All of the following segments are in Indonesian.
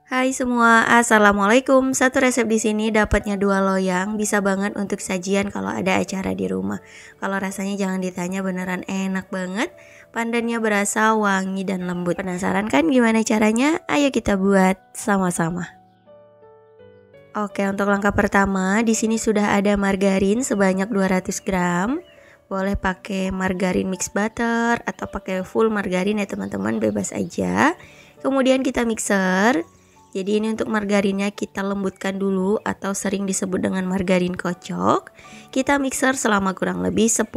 Hai semua, assalamualaikum. Satu resep di sini dapatnya 2 loyang, bisa banget untuk sajian kalau ada acara di rumah. Kalau rasanya jangan ditanya, beneran enak banget. Pandannya berasa wangi dan lembut. Penasaran kan gimana caranya? Ayo kita buat sama-sama. Oke, untuk langkah pertama, di sini sudah ada margarin sebanyak 200 gram. Boleh pakai margarin mix butter atau pakai full margarin ya teman-teman, bebas aja. Kemudian kita mixer. Jadi ini untuk margarinnya kita lembutkan dulu atau sering disebut dengan margarin kocok. Kita mixer selama kurang lebih 10-15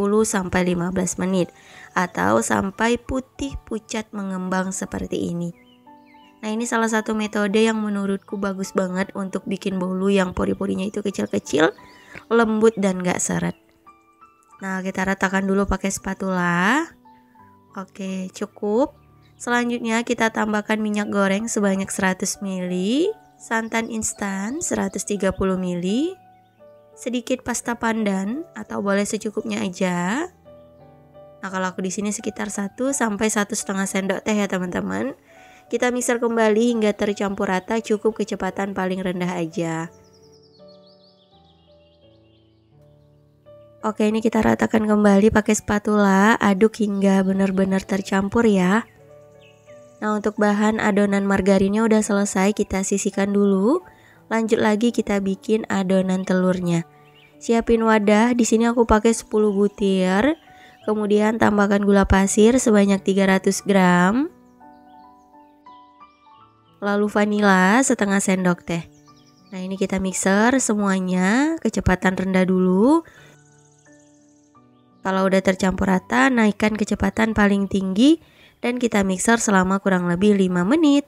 menit atau sampai putih pucat mengembang seperti ini. Nah, ini salah satu metode yang menurutku bagus banget untuk bikin bolu yang pori-porinya itu kecil-kecil, lembut dan gak seret. Nah, kita ratakan dulu pakai spatula. Oke, cukup. Selanjutnya kita tambahkan minyak goreng sebanyak 100 ml, santan instan 130 ml, sedikit pasta pandan atau boleh secukupnya aja. Nah, kalau aku di sini sekitar 1 sampai 1,5 sendok teh ya teman-teman. Kita mixer kembali hingga tercampur rata, cukup kecepatan paling rendah aja. Oke, ini kita ratakan kembali pakai spatula, aduk hingga benar-benar tercampur ya. Nah, untuk bahan adonan margarinnya udah selesai, kita sisihkan dulu. Lanjut lagi kita bikin adonan telurnya. Siapin wadah, di sini aku pakai 10 butir. Kemudian tambahkan gula pasir sebanyak 300 gram. Lalu vanila setengah sendok teh. Nah, ini kita mixer semuanya, kecepatan rendah dulu. Kalau udah tercampur rata, naikkan kecepatan paling tinggi dan kita mixer selama kurang lebih 5 menit.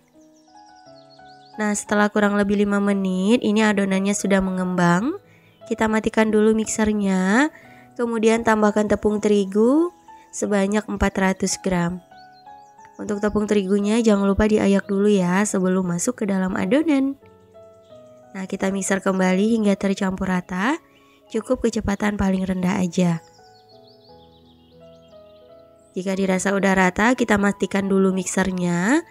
Nah, setelah kurang lebih 5 menit, ini adonannya sudah mengembang. Kita matikan dulu mixernya. Kemudian tambahkan tepung terigu sebanyak 400 gram. Untuk tepung terigunya jangan lupa diayak dulu ya sebelum masuk ke dalam adonan. Nah, kita mixer kembali hingga tercampur rata. Cukup kecepatan paling rendah aja. Jika dirasa udah rata, kita matikan dulu mixernya.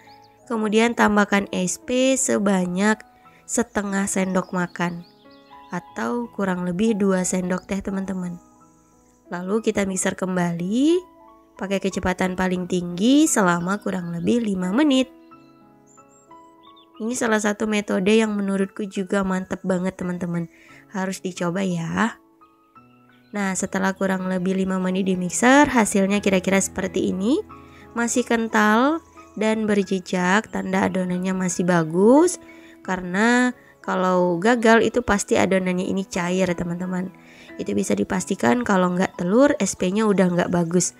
Kemudian tambahkan SP sebanyak setengah sendok makan atau kurang lebih 2 sendok teh teman-teman. Lalu kita mixer kembali pakai kecepatan paling tinggi selama kurang lebih 5 menit. Ini salah satu metode yang menurutku juga mantap banget teman-teman. Harus dicoba ya. Nah, setelah kurang lebih 5 menit di mixer, hasilnya kira-kira seperti ini. Masih kental dan berjejak, tanda adonannya masih bagus. Karena kalau gagal itu pasti adonannya ini cair teman-teman. Itu bisa dipastikan kalau nggak telur, SP-nya udah nggak bagus.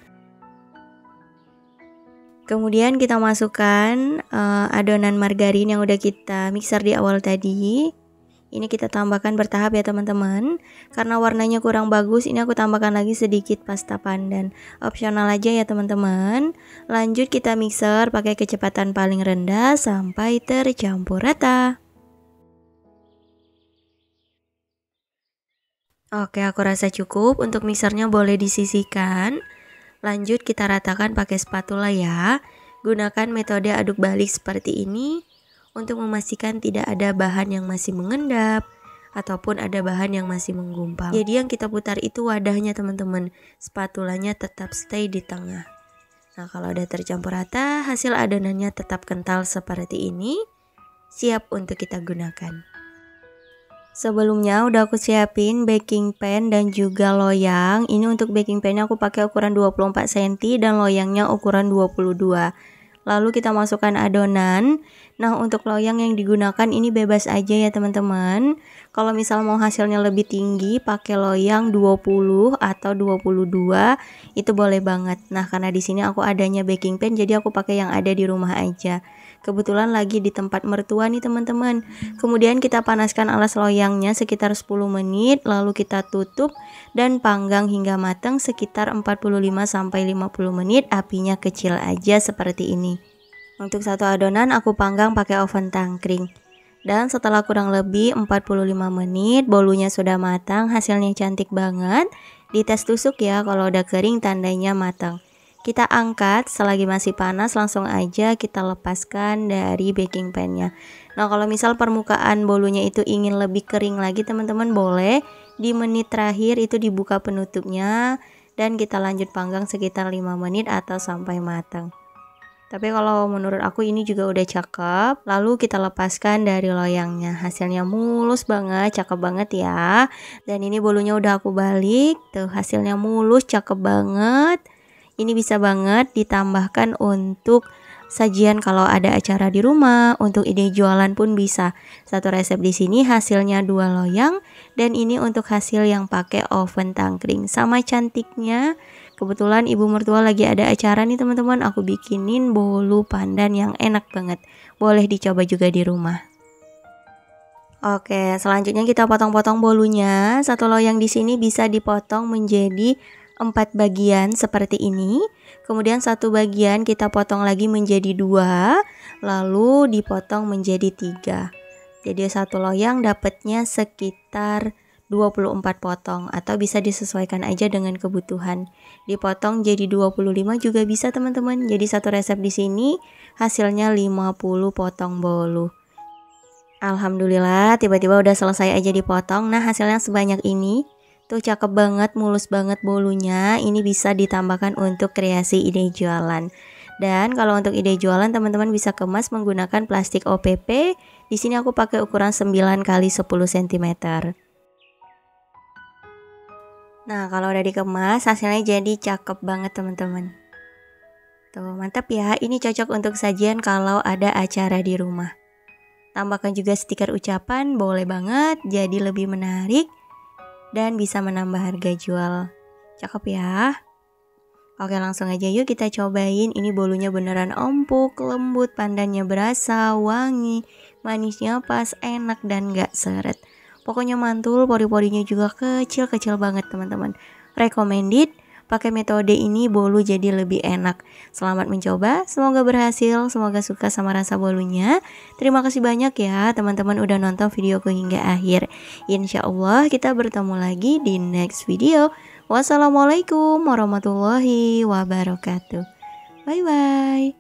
Kemudian kita masukkan adonan margarin yang udah kita mixer di awal tadi. Ini kita tambahkan bertahap ya teman-teman. Karena warnanya kurang bagus, ini aku tambahkan lagi sedikit pasta pandan. Opsional aja ya teman-teman. Lanjut kita mixer pakai kecepatan paling rendah sampai tercampur rata. Oke, aku rasa cukup. Untuk mixernya boleh disisihkan. Lanjut kita ratakan pakai spatula ya. Gunakan metode aduk balik seperti ini untuk memastikan tidak ada bahan yang masih mengendap ataupun ada bahan yang masih menggumpal. Jadi yang kita putar itu wadahnya teman-teman, spatulanya tetap stay di tengah. Nah, kalau udah tercampur rata, hasil adonannya tetap kental seperti ini, siap untuk kita gunakan. Sebelumnya udah aku siapin baking pan dan juga loyang. Ini untuk baking pannya aku pakai ukuran 24 cm dan loyangnya ukuran 22. Lalu kita masukkan adonan. Nah, untuk loyang yang digunakan ini bebas aja ya teman-teman. Kalau misal mau hasilnya lebih tinggi pakai loyang 20 atau 22 itu boleh banget. Nah, karena di sini aku adanya baking pan jadi aku pakai yang ada di rumah aja. Kebetulan lagi di tempat mertua nih teman-teman. Kemudian kita panaskan alas loyangnya sekitar 10 menit, lalu kita tutup dan panggang hingga matang sekitar 45-50 menit, apinya kecil aja seperti ini. Untuk satu adonan aku panggang pakai oven tangkring. Dan setelah kurang lebih 45 menit, bolunya sudah matang, hasilnya cantik banget. Dites tusuk ya, kalau udah kering tandanya matang. Kita angkat selagi masih panas, langsung aja kita lepaskan dari baking pan-nya. Nah, kalau misal permukaan bolunya itu ingin lebih kering lagi, teman-teman boleh di menit terakhir itu dibuka penutupnya dan kita lanjut panggang sekitar 5 menit atau sampai matang. Tapi kalau menurut aku ini juga udah cakep. Lalu kita lepaskan dari loyangnya. Hasilnya mulus banget, cakep banget ya. Dan ini bolunya udah aku balik. Tuh, hasilnya mulus, cakep banget. Ini bisa banget ditambahkan untuk sajian kalau ada acara di rumah, untuk ide jualan pun bisa. Satu resep di sini hasilnya 2 loyang dan ini untuk hasil yang pakai oven tangkring. Sama cantiknya, kebetulan ibu mertua lagi ada acara nih teman-teman, aku bikinin bolu pandan yang enak banget. Boleh dicoba juga di rumah. Oke, selanjutnya kita potong-potong bolunya. Satu loyang di sini bisa dipotong menjadi 4 bagian seperti ini. Kemudian satu bagian kita potong lagi menjadi 2, lalu dipotong menjadi 3. Jadi satu loyang dapatnya sekitar 24 potong atau bisa disesuaikan aja dengan kebutuhan. Dipotong jadi 25 juga bisa teman-teman. Jadi satu resep di sini hasilnya 50 potong bolu. Alhamdulillah tiba-tiba udah selesai aja dipotong. Nah, hasilnya sebanyak ini. Tuh cakep banget, mulus banget bolunya. Ini bisa ditambahkan untuk kreasi ide jualan. Dan kalau untuk ide jualan teman-teman bisa kemas menggunakan plastik OPP. Di sini aku pakai ukuran 9 x 10 cm. Nah, kalau udah dikemas hasilnya jadi cakep banget teman-teman. Tuh, mantap ya. Ini cocok untuk sajian kalau ada acara di rumah. Tambahkan juga stiker ucapan, boleh banget, jadi lebih menarik dan bisa menambah harga jual. Cakep ya. Oke, langsung aja yuk kita cobain. Ini bolunya beneran empuk, lembut, pandannya berasa, wangi, manisnya pas, enak dan gak seret. Pokoknya mantul, pori-porinya juga kecil-kecil banget teman-teman. Recommended. Pakai metode ini bolu jadi lebih enak. Selamat mencoba, semoga berhasil, semoga suka sama rasa bolunya. Terima kasih banyak ya teman-teman udah nonton videoku hingga akhir. Insya Allah kita bertemu lagi di next video. Wassalamualaikum warahmatullahi wabarakatuh. Bye bye.